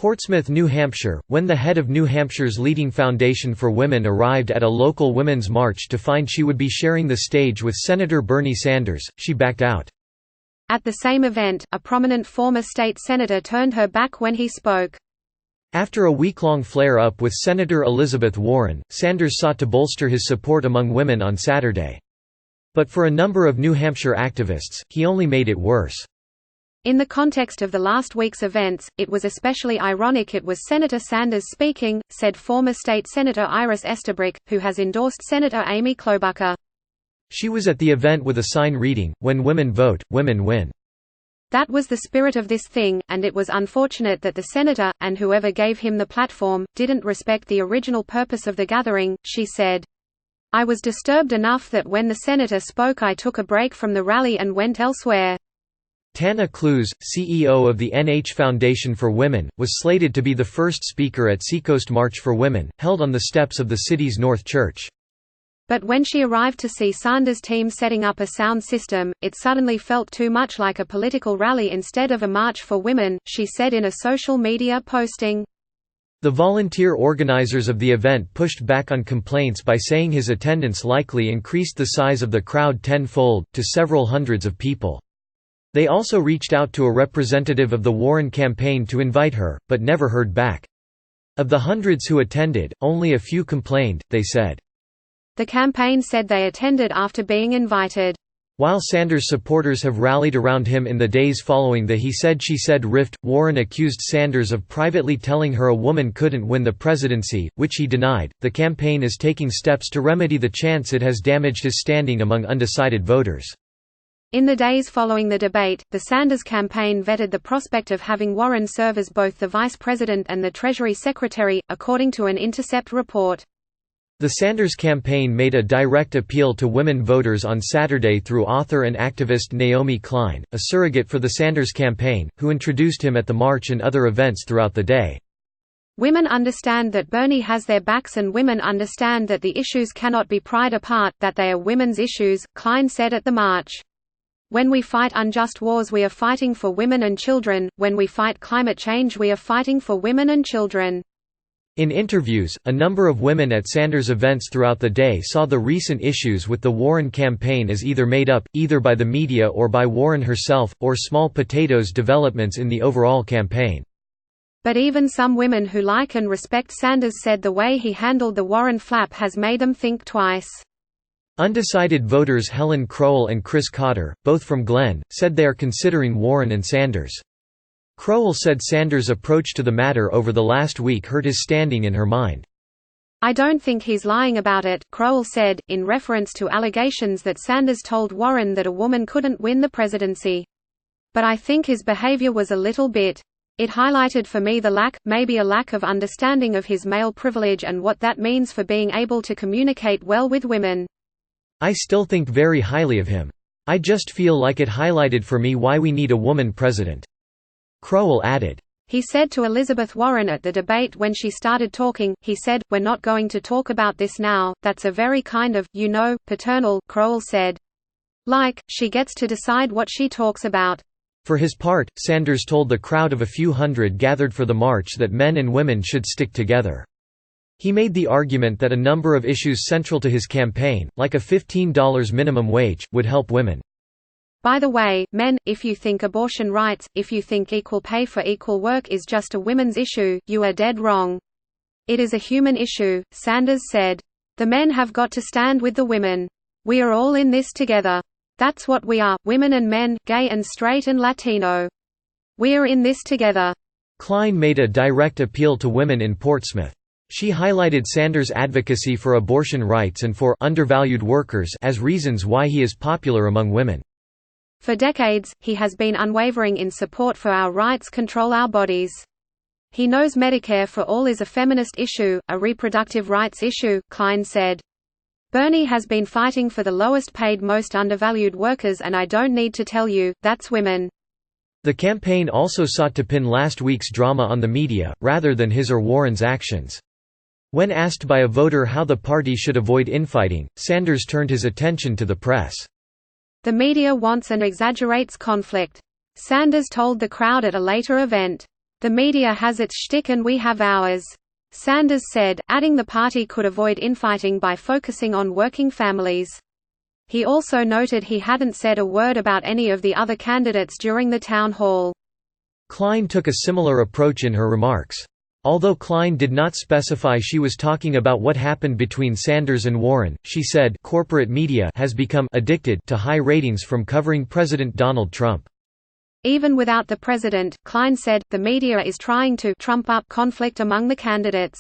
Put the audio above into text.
Portsmouth, New Hampshire, when the head of New Hampshire's leading foundation for women arrived at a local women's march to find she would be sharing the stage with Senator Bernie Sanders, she backed out. At the same event, a prominent former state senator turned her back when he spoke. After a week-long flare-up with Senator Elizabeth Warren, Sanders sought to bolster his support among women on Saturday. But for a number of New Hampshire activists, he only made it worse. In the context of the last week's events, it was especially ironic it was Senator Sanders speaking, said former state Senator Iris Estabrook, who has endorsed Senator Amy Klobuchar. She was at the event with a sign reading, "When women vote, women win." That was the spirit of this thing, and it was unfortunate that the senator, and whoever gave him the platform, didn't respect the original purpose of the gathering, she said. I was disturbed enough that when the senator spoke I took a break from the rally and went elsewhere. Tana Clues, CEO of the NH Foundation for Women, was slated to be the first speaker at Seacoast March for Women, held on the steps of the city's North Church. But when she arrived to see Sanders' team setting up a sound system, it suddenly felt too much like a political rally instead of a march for women, she said in a social media posting. The volunteer organizers of the event pushed back on complaints by saying his attendance likely increased the size of the crowd tenfold, to several hundreds of people. They also reached out to a representative of the Warren campaign to invite her, but never heard back. Of the hundreds who attended, only a few complained, they said. The campaign said they attended after being invited. While Sanders supporters have rallied around him in the days following the he said-she said rift, Warren accused Sanders of privately telling her a woman couldn't win the presidency, which he denied. The campaign is taking steps to remedy the chance it has damaged his standing among undecided voters. In the days following the debate, the Sanders campaign vetted the prospect of having Warren serve as both the vice president and the Treasury Secretary, according to an Intercept report. The Sanders campaign made a direct appeal to women voters on Saturday through author and activist Naomi Klein, a surrogate for the Sanders campaign, who introduced him at the march and other events throughout the day. Women understand that Bernie has their backs and women understand that the issues cannot be pried apart, that they are women's issues, Klein said at the march. When we fight unjust wars we are fighting for women and children, when we fight climate change we are fighting for women and children. In interviews, a number of women at Sanders events throughout the day saw the recent issues with the Warren campaign as either made up, either by the media or by Warren herself, or small potatoes developments in the overall campaign. But even some women who like and respect Sanders said the way he handled the Warren flap has made them think twice. Undecided voters Helen Crowell and Chris Cotter, both from Glenn, said they are considering Warren and Sanders. Crowell said Sanders' approach to the matter over the last week hurt his standing in her mind. I don't think he's lying about it, Crowell said, in reference to allegations that Sanders told Warren that a woman couldn't win the presidency. But I think his behavior was a little bit. It highlighted for me maybe a lack of understanding of his male privilege and what that means for being able to communicate well with women. I still think very highly of him. I just feel like it highlighted for me why we need a woman president. Crowell added. He said to Elizabeth Warren at the debate when she started talking, he said, "We're not going to talk about this now, that's a very kind of, paternal," Crowell said. Like, she gets to decide what she talks about. For his part, Sanders told the crowd of a few hundred gathered for the march that men and women should stick together. He made the argument that a number of issues central to his campaign, like a $15 minimum wage, would help women. By the way, men, if you think abortion rights, if you think equal pay for equal work is just a women's issue, you are dead wrong. It is a human issue, Sanders said. The men have got to stand with the women. We are all in this together. That's what we are, women and men, gay and straight and Latino. We are in this together. Klein made a direct appeal to women in Portsmouth. She highlighted Sanders' advocacy for abortion rights and for undervalued workers as reasons why he is popular among women. For decades, he has been unwavering in support for our rights control our bodies. He knows Medicare for all is a feminist issue, a reproductive rights issue, Klein said. Bernie has been fighting for the lowest paid most undervalued workers and I don't need to tell you, that's women. The campaign also sought to pin last week's drama on the media, rather than his or Warren's actions. When asked by a voter how the party should avoid infighting, Sanders turned his attention to the press. The media wants and exaggerates conflict. Sanders told the crowd at a later event. "The media has its shtick and we have ours," Sanders said, adding the party could avoid infighting by focusing on working families. He also noted he hadn't said a word about any of the other candidates during the town hall. Klein took a similar approach in her remarks. Although Klein did not specify she was talking about what happened between Sanders and Warren, she said, "Corporate media has become addicted to high ratings from covering President Donald Trump." Even without the president, Klein said, the media is trying to trump up conflict among the candidates.